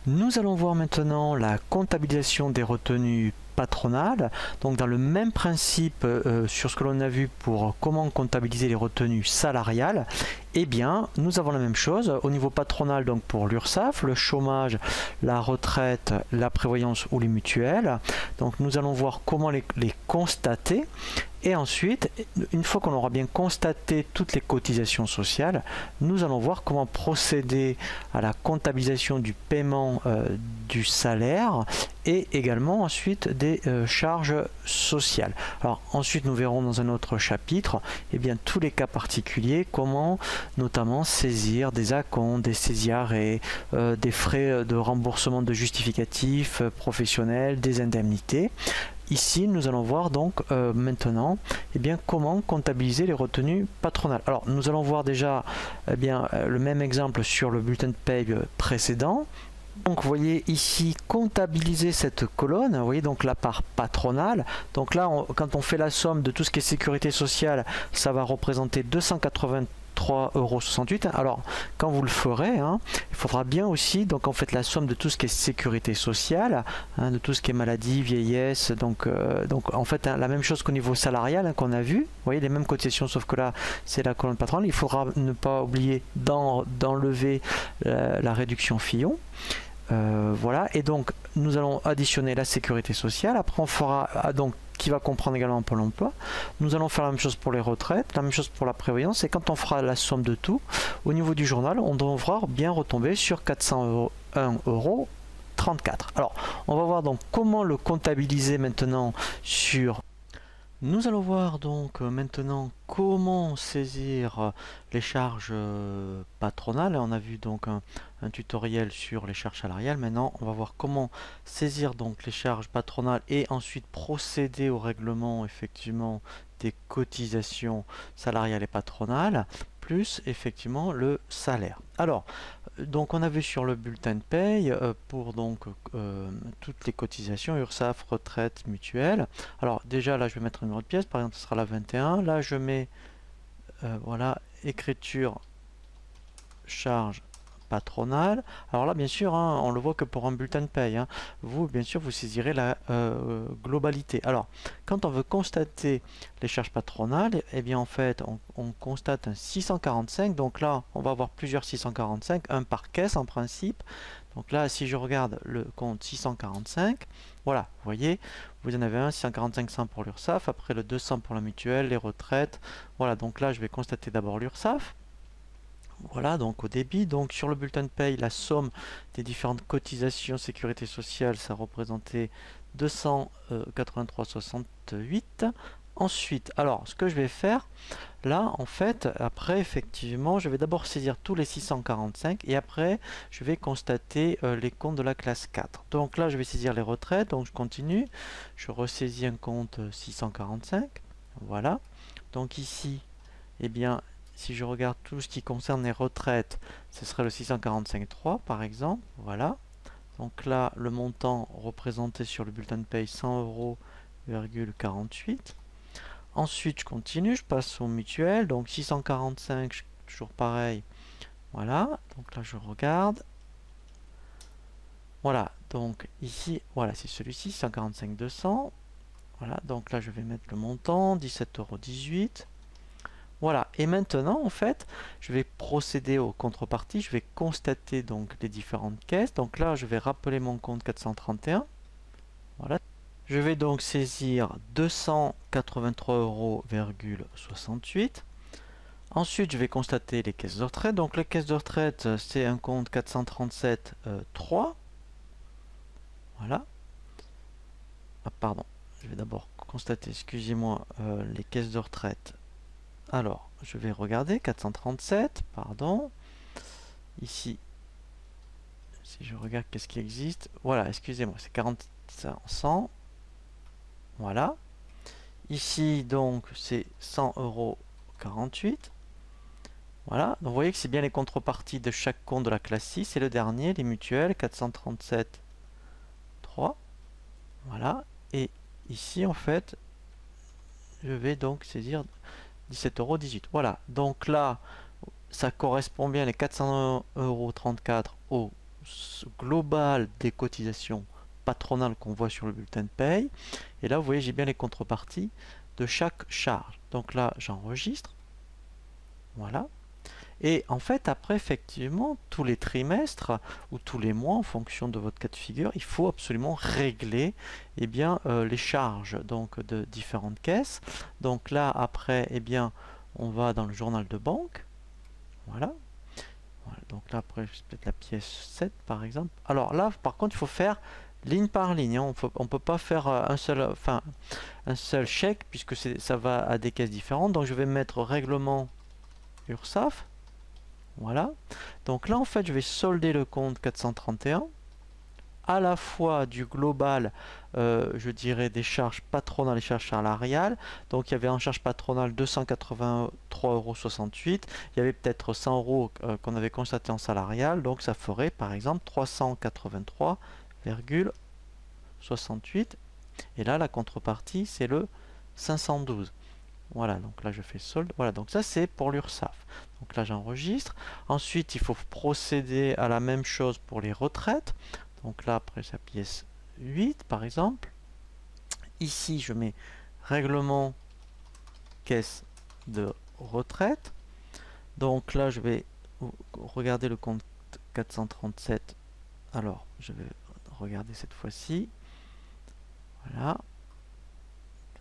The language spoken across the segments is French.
Nous allons voir maintenant la comptabilisation des retenues patronales. Donc dans le même principe sur ce que l'on a vu pour comment comptabiliser les retenues salariales, eh bien nous avons la même chose au niveau patronal, donc pour l'URSSAF, le chômage, la retraite, la prévoyance ou les mutuelles. Donc nous allons voir comment les constater. Et ensuite, une fois qu'on aura bien constaté toutes les cotisations sociales, nous allons voir comment procéder à la comptabilisation du paiement du salaire et également ensuite des charges sociales. Alors ensuite, nous verrons dans un autre chapitre bien, tous les cas particuliers, comment notamment saisir des acomptes, des saisie-arrêts, des frais de remboursement de justificatifs professionnels, des indemnités. Ici, nous allons voir donc maintenant comment comptabiliser les retenues patronales. Alors, nous allons voir déjà le même exemple sur le bulletin de paye précédent. Donc, vous voyez ici comptabiliser cette colonne. Vous voyez donc la part patronale. Donc là, quand on fait la somme de tout ce qui est sécurité sociale, ça va représenter 283,68 €. Alors, quand vous le ferez, il faudra bien aussi, donc en fait, la somme de tout ce qui est sécurité sociale, de tout ce qui est maladie, vieillesse, donc en fait, la même chose qu'au niveau salarial qu'on a vu. Vous voyez, les mêmes cotisations, sauf que là, c'est la colonne patronale. Il faudra ne pas oublier d'enlever la réduction Fillon. Voilà, et donc nous allons additionner la sécurité sociale. Après, on fera donc qui va comprendre également Pôle emploi. Nous allons faire la même chose pour les retraites, la même chose pour la prévoyance. Et quand on fera la somme de tout, au niveau du journal, on devra bien retomber sur 401,34 €. Alors, on va voir donc comment le comptabiliser maintenant sur... Nous allons voir donc maintenant comment saisir les charges patronales. On a vu donc un tutoriel sur les charges salariales. Maintenant, on va voir comment saisir donc les charges patronales et ensuite procéder au règlement effectivement des cotisations salariales et patronales, plus effectivement le salaire. Alors, donc on a vu sur le bulletin de paye pour donc toutes les cotisations URSSAF, retraite, mutuelle. Alors déjà là je vais mettre un numéro de pièce, par exemple ce sera la 21. Là je mets voilà, écriture charge patronale. Alors là bien sûr on le voit que pour un bulletin de paye. Vous bien sûr vous saisirez la globalité. Alors quand on veut constater les charges patronales, eh bien en fait on constate un 645. Donc là on va avoir plusieurs 645, un par caisse en principe. Donc là si je regarde le compte 645, voilà, vous voyez, vous en avez un 645 100 pour l'URSSAF, après le 200 pour la mutuelle, les retraites. Voilà, donc là je vais constater d'abord l'URSSAF. Voilà, donc au débit. Donc sur le bulletin de paye, la somme des différentes cotisations sécurité sociale, ça représentait 283,68. Ensuite, alors ce que je vais faire, là en fait, après effectivement, je vais d'abord saisir tous les 645 et après je vais constater les comptes de la classe 4. Donc là je vais saisir les retraites, donc je continue, je ressaisis un compte 645, voilà. Donc ici, eh bien, si je regarde tout ce qui concerne les retraites, ce serait le 645,3 par exemple, voilà. Donc là, le montant représenté sur le bulletin de paye, 100,48 €. Ensuite, je continue, je passe au mutuel, donc 645, toujours pareil, voilà. Donc là, je regarde. Voilà, donc ici, voilà, c'est celui-ci, 145,200. Voilà, donc là, je vais mettre le montant, 17,18 €. Voilà, et maintenant en fait, je vais procéder aux contreparties, je vais constater donc les différentes caisses. Donc là, je vais rappeler mon compte 431. Voilà. Je vais donc saisir 283,68 €. Ensuite, je vais constater les caisses de retraite. Donc les caisses de retraite, c'est un compte 437,3. Voilà. Ah, pardon, je vais d'abord constater, excusez-moi, les caisses de retraite. Alors, je vais regarder, 437, pardon. Ici, si je regarde qu'est-ce qui existe, voilà, excusez-moi, c'est 4500. Voilà. Ici, donc, c'est 100,48 €. Voilà, donc vous voyez que c'est bien les contreparties de chaque compte de la classe 6. Et le dernier, les mutuelles, 437,3. Voilà. Et ici, en fait, je vais donc saisir 17,18 €. Voilà, donc là, ça correspond bien les 401,34 € au global des cotisations patronales qu'on voit sur le bulletin de paye. Et là, vous voyez, j'ai bien les contreparties de chaque charge. Donc là, j'enregistre. Voilà. Et en fait, après, effectivement, tous les trimestres ou tous les mois, en fonction de votre cas de figure, il faut absolument régler eh bien, les charges donc, de différentes caisses. Donc là, après, eh bien, on va dans le journal de banque. Voilà. Voilà. Donc là, après, c'est peut-être la pièce 7, par exemple. Alors là, par contre, il faut faire ligne par ligne. Hein. On ne peut pas faire un seul chèque, puisque ça va à des caisses différentes. Donc je vais mettre règlement URSSAF. Voilà. Donc là, en fait, je vais solder le compte 431 à la fois du global, je dirais, des charges patronales et charges salariales. Donc il y avait en charge patronale 283,68 €. Il y avait peut-être 100 € qu'on avait constaté en salarial. Donc ça ferait par exemple 383,68. Et là, la contrepartie, c'est le 512. Voilà, donc là je fais solde. Voilà, donc ça c'est pour l'URSSAF. Donc là j'enregistre. Ensuite, il faut procéder à la même chose pour les retraites. Donc là, après sa pièce 8 par exemple. Ici, je mets règlement caisse de retraite. Donc là, je vais regarder le compte 437. Alors, je vais regarder cette fois-ci. Voilà.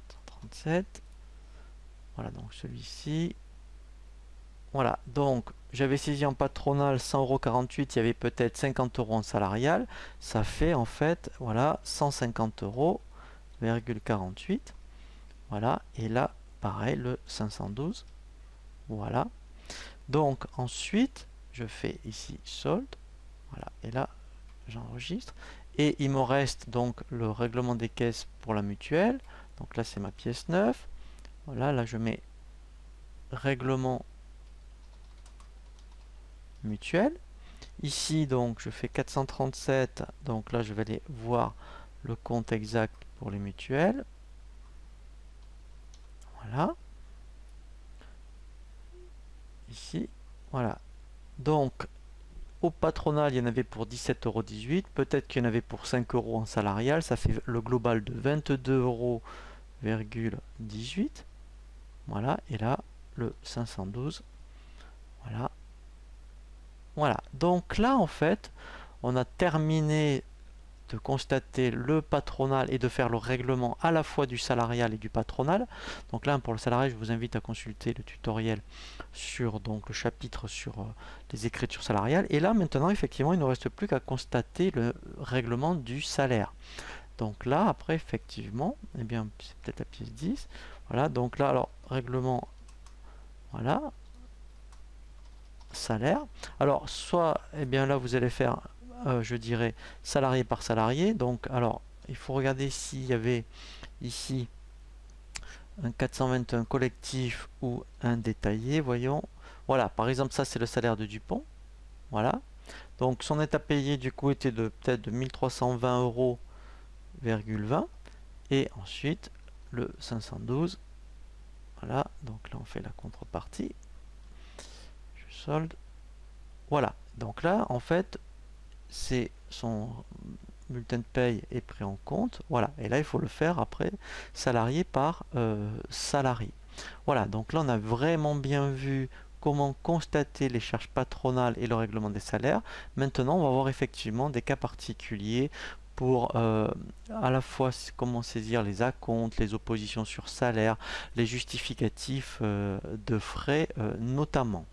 437. Voilà, donc celui-ci. Voilà, donc j'avais saisi en patronal 100,48 €, il y avait peut-être 50 € en salarial. Ça fait en fait, voilà, 150,48 €. Voilà, et là, pareil, le 512. Voilà. Donc ensuite, je fais ici solde. Voilà, et là, j'enregistre. Et il me reste donc le règlement des caisses pour la mutuelle. Donc là, c'est ma pièce 9. Voilà, là, je mets règlement mutuelle. Ici, donc, je fais 437. Donc là, je vais aller voir le compte exact pour les mutuelles. Voilà. Ici, voilà. Donc, au patronal, il y en avait pour 17,18 €. Peut-être qu'il y en avait pour 5 € en salarial. Ça fait le global de 22,18 €. Voilà. Et là, le 512. Voilà. Voilà. Donc là, en fait, on a terminé de constater le patronal et de faire le règlement à la fois du salarial et du patronal. Donc là, pour le salarial, je vous invite à consulter le tutoriel sur donc le chapitre sur les écritures salariales. Et là, maintenant, effectivement, il ne reste plus qu'à constater le règlement du salaire. Donc là, après, effectivement, eh bien, c'est peut-être la pièce 10. Voilà, donc là, alors, règlement, voilà, salaire. Alors, soit, eh bien là, vous allez faire je dirais salarié par salarié. Donc, alors, il faut regarder s'il y avait ici un 421 collectif ou un détaillé. Voyons. Voilà, par exemple, ça c'est le salaire de Dupont. Voilà. Donc, son net à payer du coup était de peut-être de 1320,20 €. Et ensuite, le 512. Voilà. Donc là, on fait la contrepartie. Je solde. Voilà. Donc là, en fait, c'est son bulletin de paye est pris en compte. Voilà, et là il faut le faire après salarié par salarié. Voilà, donc là on a vraiment bien vu comment constater les charges patronales et le règlement des salaires. Maintenant on va voir effectivement des cas particuliers pour à la fois comment saisir les acomptes, les oppositions sur salaire, les justificatifs de frais notamment.